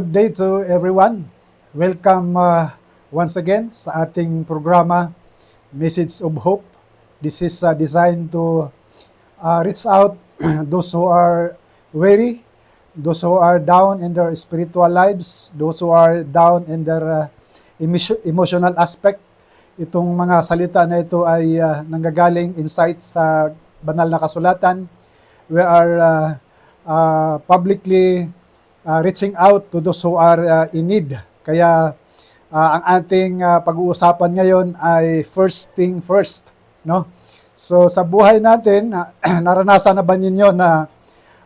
Good day to everyone. Welcome once again sa ating programa, Message of Hope. This is designed to reach out those who are weary, those who are down in their spiritual lives, those who are down in their emotional aspect. Itong mga salita na ito ay nanggagaling insight sa banal na kasulatan. We are publicly reaching out to those who are in need. Kaya ang ating pag-uusapan ngayon ay first thing first, no? So sa buhay natin, naranasan na ba ninyo na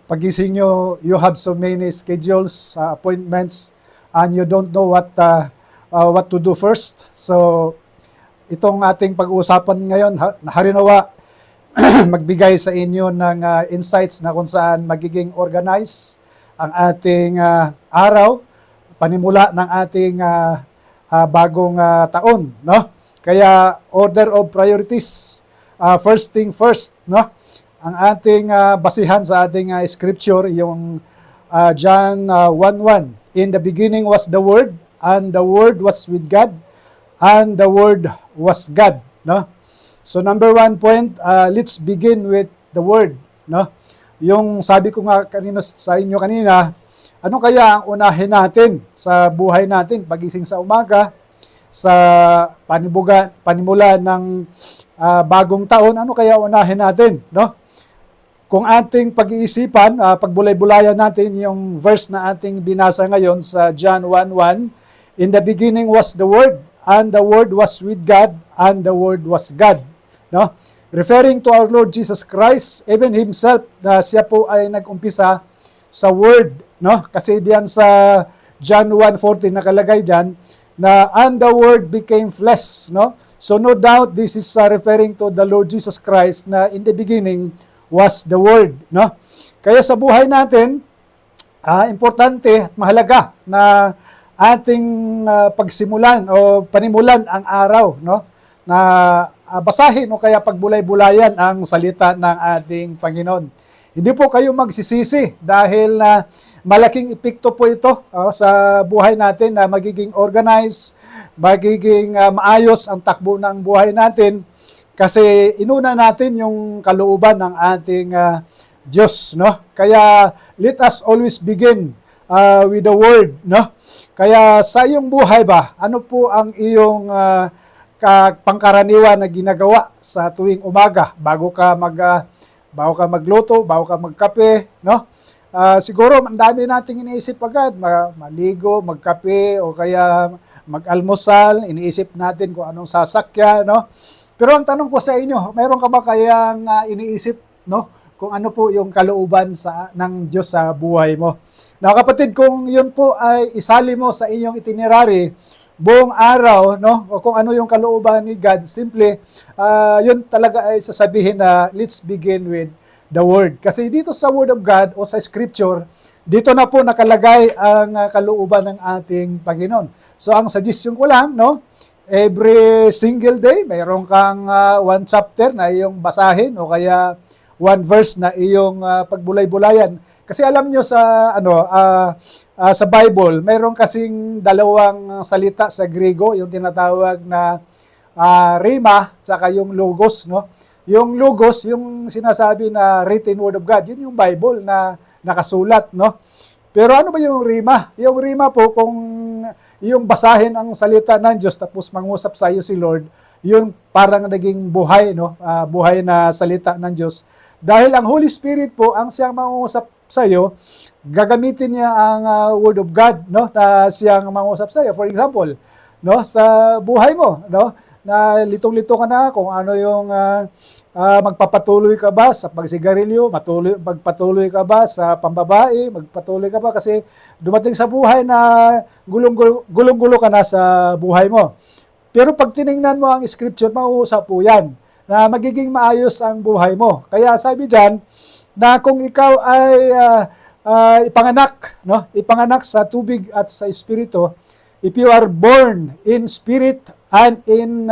pagising nyo, you have so many schedules, appointments, and you don't know what to do first. So itong ating pag-uusapan ngayon, harinawa magbigay sa inyo ng insights na kung saan magiging organized ang ating araw, panimula ng ating bagong taon, no? Kaya order of priorities, first thing first, no? Ang ating basihan sa ating scripture, yung John 1:1. In the beginning was the Word, and the Word was with God, and the Word was God, no? So number 1 point, let's begin with the Word, no? Yung sabi ko nga kanina sa inyo kanina, ano kaya ang unahin natin sa buhay natin pagising sa umaga, sa panimula ng bagong taon, ano kaya unahin natin, no? Kung ating pag-iisipan, pagbulay-bulayan natin yung verse na ating binasa ngayon sa John 1:1, in the beginning was the Word, and the Word was with God, and the Word was God, no? Referring to our Lord Jesus Christ, even Himself, na siya po ay nag-umpisa sa Word, no? Kasi diyan sa John 1:14 nakalagay diyan na and the Word became flesh, no? So no doubt this is referring to the Lord Jesus Christ na in the beginning was the Word, no? Kaya sa buhay natin, importante at mahalaga na ating pagsimulan o panimulan ang araw, no? Na basahin o kaya pagbulay-bulayan ang salita ng ating Panginoon. Hindi po kayo magsisisi dahil malaking epekto po ito sa buhay natin na magiging organized, magiging maayos ang takbo ng buhay natin kasi inuna natin yung kalooban ng ating Diyos, no? Kaya let us always begin with the Word, no? Kaya sa iyong buhay ba, ano po ang iyong pangkaraniwan na ginagawa sa tuwing umaga bago ka magluto, bago ka magkape, no? Siguro ang dami nating iniisip agad, maligo, magkape o kaya mag-almusal, iniisip natin kung anong sasakyan, no? Pero ang tanong ko sa inyo, mayroon ka ba kayang iniisip, no? Kung ano po yung kalooban ng Diyos sa buhay mo. Now, kapatid, kung yun po ay isali mo sa inyong itinerary buong araw, no? O kung ano yung kalooban ni God, simply, yun talaga ay sasabihin na let's begin with the Word. Kasi dito sa Word of God o sa Scripture, dito na po nakalagay ang kalooban ng ating Panginoon. So, ang suggestion ko lang, no? Every single day, mayroon kang one chapter na iyong basahin o kaya one verse na iyong pagbulay-bulayan. Kasi alam nyo sa Bible, mayroon kasing dalawang salita sa Griego, yung tinatawag na rhema, tsaka yung logos, no? Yung logos, yung sinasabi na written word of God, yun yung Bible na nakasulat, no? Pero ano ba yung rhema? Yung rhema po, kung yung basahin ang salita ng Diyos tapos mangusap sa iyo si Lord, yun parang naging buhay, no? Buhay na salita ng Diyos. Dahil ang Holy Spirit po, ang siyang mangusap sa iyo, gagamitin niya ang Word of God, no, na siyang mangusap sa iyo. For example, no, sa buhay mo, no, na litong-lito ka na kung ano yung magpapatuloy ka ba sa pagsigarilyo, magpatuloy ka ba sa pambabae, magpatuloy ka ba kasi dumating sa buhay na gulong-gulo ka na sa buhay mo. Pero pag tiningnan mo ang scripture, mauusap po yan na magiging maayos ang buhay mo. Kaya sabi diyan na kung ikaw ay ipanganak, no? Ipanganak sa tubig at sa espiritu, if you are born in spirit and in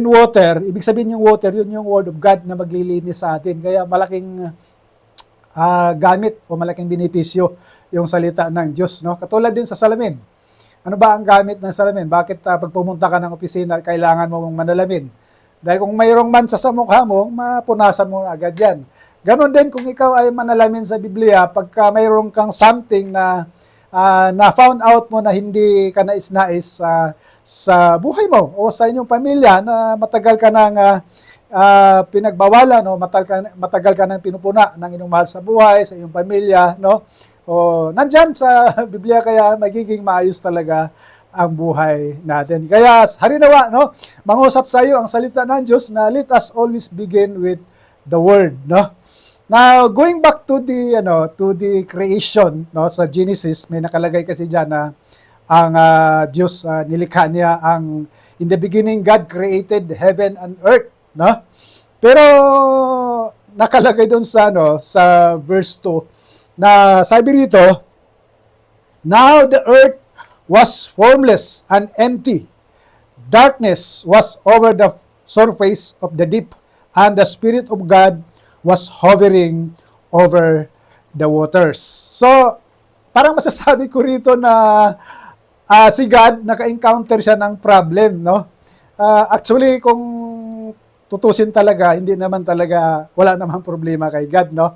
water, ibig sabihin yung water, yun yung word of God na maglilinis sa atin. Kaya malaking gamit o malaking benepisyo yung salita ng Diyos, no? Katulad din sa salamin. Ano ba ang gamit ng salamin? Bakit pag pumunta ka ng opisina, kailangan mo manalamin? Dahil kung mayroong mansa sa mukha mo, mapunasan mo agad yan. Ganon din kung ikaw ay manalamin sa Biblia, pagka mayroong kang something na na-found out mo na hindi ka nais-nais sa buhay mo o sa inyong pamilya na matagal ka nang pinagbawalan o matagal ka nang pinupuna ng inyong mahal sa buhay, sa iyong pamilya, no? O nandyan sa Biblia, kaya magiging maayos talaga ang buhay natin. Kaya harinawa, no? Mangusap sa iyo ang salita ng Diyos na let us always begin with the word, no? Now, going back to the creation, no, sa Genesis, may nakalagay kasi diyan na ang Diyos nilikha niya ang in the beginning God created heaven and earth, no? Pero nakalagay doon sa verse 2 na sabi rito, now the earth was formless and empty. Darkness was over the surface of the deep, and the Spirit of God was hovering over the waters. So, parang masasabi ko rito na si God, naka-encounter siya ng problem, no? Actually, kung tutusin talaga, hindi naman talaga, wala namang problema kay God, no?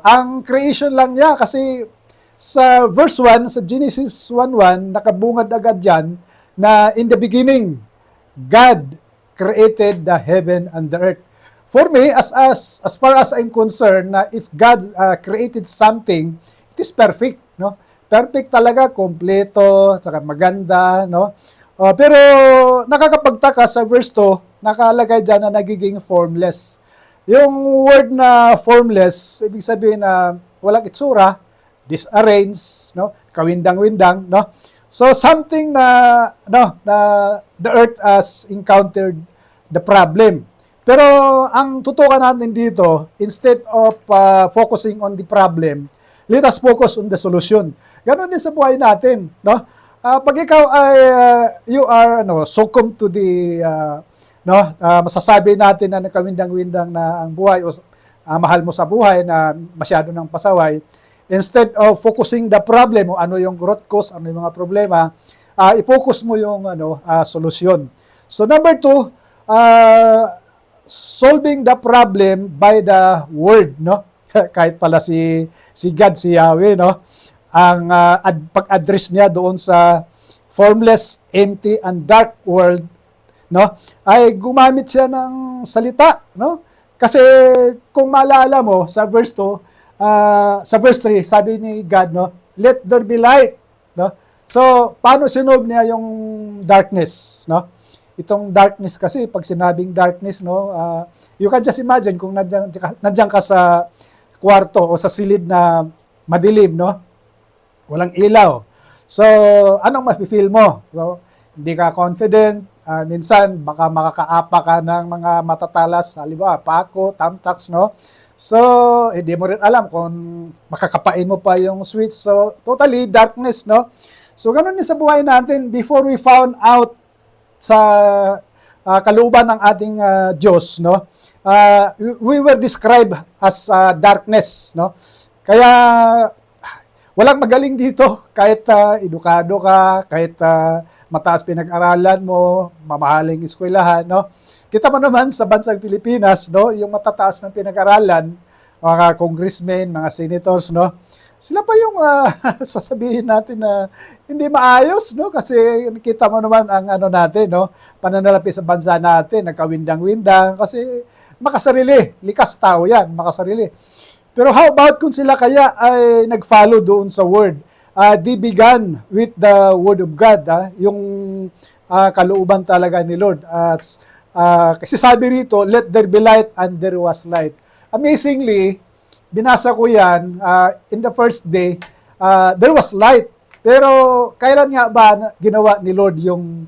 Ang creation lang niya, kasi sa verse 1, sa Genesis 1:1, nakabungad agad dyan na in the beginning, God created the heaven and the earth. For me, as far as I'm concerned, na if God created something, it is perfect, no? Perfect talaga, kompleto, saka maganda, no? Pero nakakapagtaka sa verse 2, nakalagay dyan na nagiging formless. Yung word na formless, ibig sabihin na walang itsura, disarranged, no? Kawindang-windang, no? So something na the earth has encountered the problem. Pero ang tutukan natin dito, instead of focusing on the problem, let us focus on the solution. Ganon din sa buhay natin, no? Pag ikaw ay you are succumb to the masasabi natin na nakawindang-windang na ang buhay o mahal mo sa buhay na masyado ng pasaway, instead of focusing the problem o ano yung root cause, ano yung mga problema, i-focus mo yung solusyon. So number 2, solving the problem by the word, no? Kahit pala si God, si Yahweh, no? Ang pag-address niya doon sa formless, empty, and dark world, no? Ay gumamit siya ng salita, no? Kasi kung maalala mo sa verse 2, sa verse 3, sabi ni God, no? Let there be light, no? So, paano sinolve niya yung darkness, no? Itong darkness kasi, pag sinabing darkness, no, you can just imagine kung nandiyan ka sa kwarto o sa silid na madilim, no? Walang ilaw. So, anong mafe-feel mo? So, hindi ka confident. Minsan, baka makakaapa ka ng mga matatalas, halimbawa, pako, tamtax, no? So, hindi mo rin alam kung makakapain mo pa yung switch. So, totally darkness, no? So, ganun din sa buhay natin. Before we found out sa kalooban ng ating Diyos, no? We were described as darkness, no? Kaya walang magaling dito, kahit edukado ka, kahit mataas pinag-aralan mo, mamahaling eskwelahan, no? Kita mo naman sa bansang Pilipinas, no, yung matataas ng pinag-aralan, mga congressmen, mga senators, no? Sila pa yung sasabihin natin na hindi maayos, no? Kasi kita mo naman ang natin, no? Pananalapi sa bansa natin, nagkawindang-windang kasi makasarili, likas tao yan, makasarili. Pero how about kung sila kaya ay nag-follow doon sa word? They began with the word of God, yung kalooban talaga ni Lord. Kasi sabi rito, let there be light, and there was light. Amazingly, binasa ko yan, in the first day, there was light. Pero kailan nga ba ginawa ni Lord yung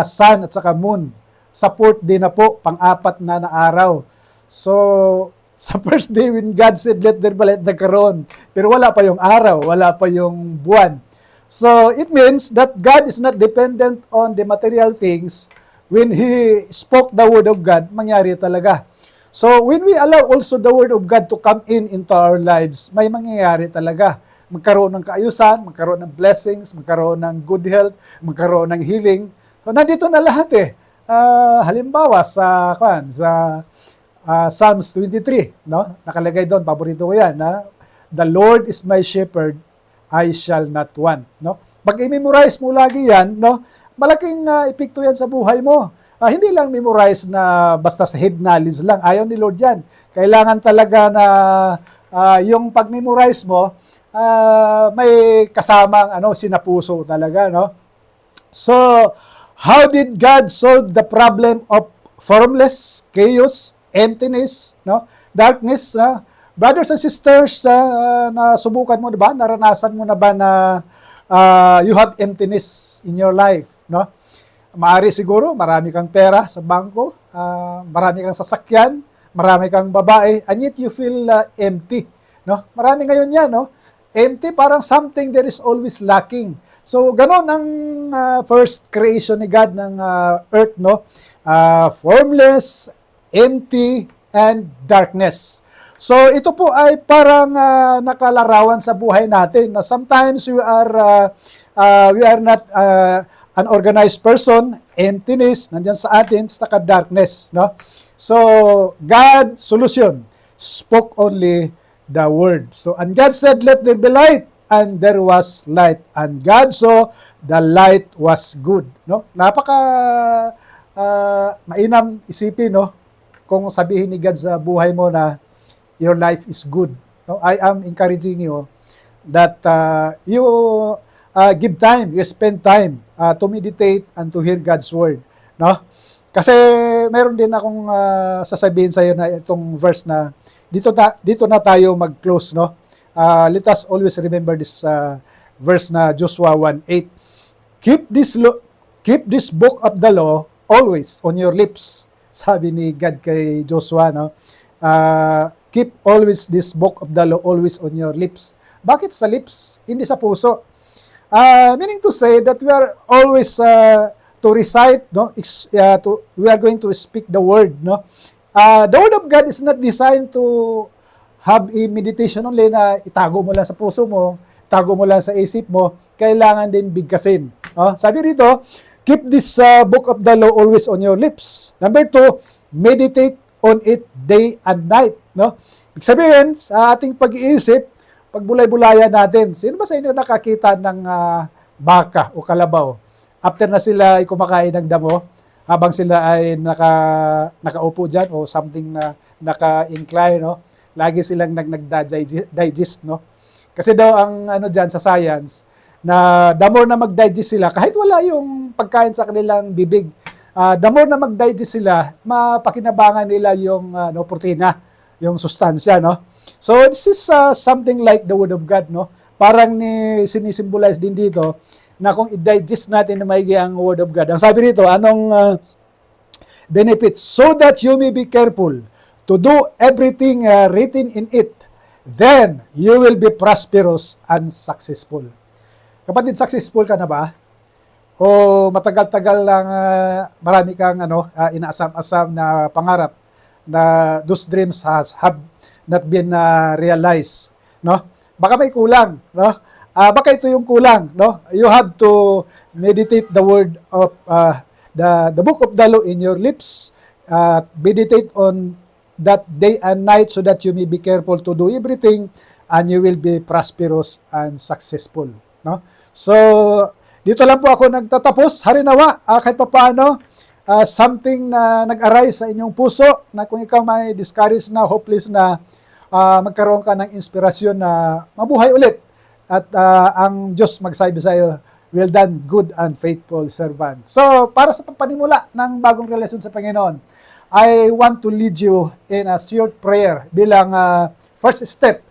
sun at saka moon? Sa fourth day na po, pang-apat na araw. So, sa first day when God said, let there be light, nagkaroon. Pero wala pa yung araw, wala pa yung buwan. So, it means that God is not dependent on the material things. When He spoke the Word of God, mangyari talaga. So, when we allow also the Word of God to come into our lives, may mangyayari talaga. magkaroon ng kaayusan, magkaroon ng blessings, magkaroon ng good health, magkaroon ng healing. So nandito na lahat eh. Halimbawa sa Psalms 23, no? Nakalagay doon, paborito ko 'yan, na the Lord is my shepherd, I shall not want, no? Pag i-memorize mo lagi 'yan, no? Malaking epekto 'yan sa buhay mo. Hindi lang memorize na basta sa head knowledge lang. Ayaw ni Lord 'yan. Kailangan talaga na yung pag-memorize mo may kasamang sinapuso talaga, no? So, how did God solve the problem of formless, chaos, emptiness, no? Darkness, no? Brothers and sisters, nasubukan mo, diba? Naranasan mo na ba na you have emptiness in your life, no? Maari siguro, marami kang pera sa bangko, marami kang sasakyan, marami kang babae, and yet you feel empty, no? Marami ngayon yan, no? Empty, parang something that is always lacking. So, ganon ang first creation ni God ng earth, no? Formless, empty, and darkness. So, ito po ay parang nakalarawan sa buhay natin na sometimes we are not an organized person, emptiness, nandyan sa atin, saka darkness, no? So, God's solution, spoke only the word. So, and God said, let there be light, and there was light. And God saw the light was good, no? Napaka mainam isipin, no? Kung sabihin ni God sa buhay mo na your life is good, no? I am encouraging you that you give time, you spend time to meditate and to hear God's word, no? Kasi meron din akong sasabihin sa iyo na itong verse na dito na tayo mag-close, no? Let us always remember this verse na Joshua 1:8. Keep this book of the law always on your lips. Sabi ni God kay Joshua, no? Keep always this book of the law always on your lips. Bakit sa lips? Hindi sa puso. Meaning to say that we are always to recite, no? We are going to speak the word, no? The word of God is not designed to have a meditation only na itago mo lang sa puso mo, itago mo lang sa isip mo. Kailangan din bigkasin. Sabi rito, keep this book of the law always on your lips. Number 2, meditate on it day and night, no? Ibig sabihin, sa ating pag-iisip, pagbulay-bulayan natin. Sino ba sa inyo nakakita ng baka o kalabaw? After na sila ay kumakain ng damo, habang sila ay nakaupo dyan o something na naka-incline, no? Lagi silang nag-digest, no? Kasi daw ang dyan sa science, na the more na mag-digest sila, kahit wala yung pagkain sa kanilang bibig, the more na mag-digest sila, mapakinabangan nila yung protina, yung sustansya, no? So this is something like the Word of God, no? Parang sinisimbolize din dito na kung i-digest natin na maigi ang Word of God. Ang sabi nito, anong benefits? So that you may be careful to do everything written in it, then you will be prosperous and successful. Kapatid, successful ka na ba? O matagal-tagal lang marami kang inaasam-asam na pangarap na those dreams have not been realized, no? Baka may kulang, no? Baka ito yung kulang, no? You have to meditate the word of the book of the law in your lips. Meditate on that day and night so that you may be careful to do everything and you will be prosperous and successful, no? So, dito lang po ako nagtatapos. Harinawa, kahit pa paano, something na nag-arise sa inyong puso na kung ikaw may discouraged na, hopeless na, magkaroon ka ng inspirasyon na mabuhay ulit. At ang Diyos magsabi sa iyo, well done, good and faithful servant. So, para sa pagpanimula ng bagong relasyon sa Panginoon, I want to lead you in a short prayer bilang first step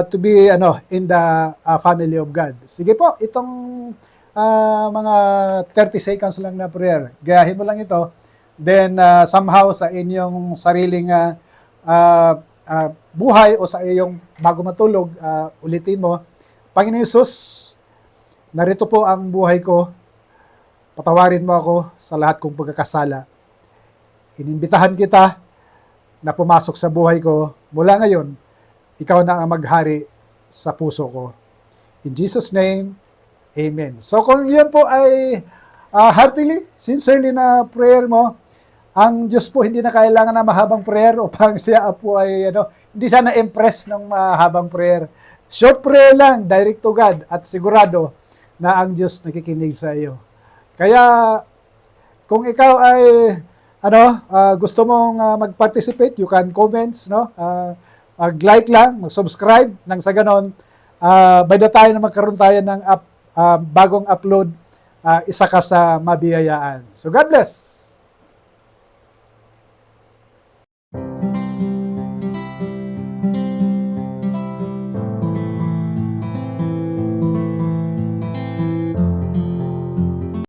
to be in the family of God. Sige po, itong mga 30 seconds lang na prayer. Gayahin mo lang ito. Then somehow sa inyong sariling buhay o sa iyong bago matulog, ulitin mo, Panginoon Hesus, narito po ang buhay ko. Patawarin mo ako sa lahat kong pagkakasala. Inimbitahan kita na pumasok sa buhay ko. Mula ngayon, ikaw na ang maghari sa puso ko. In Jesus' name, Amen. So kung iyan po ay heartily, sincerely na prayer mo, ang Diyos po hindi na kailangan ng mahabang prayer upang siya po ay hindi sana impress ng mahabang prayer. Short prayer lang, direct to God, at sigurado na ang Diyos nakikinig sa iyo. Kaya kung ikaw ay gusto mong mag-participate, you can comments, mag-like lang, mag-subscribe nang sa ganon, by the time na magkaroon tayo ng bagong upload, isa ka sa mabiyayaan. So God bless.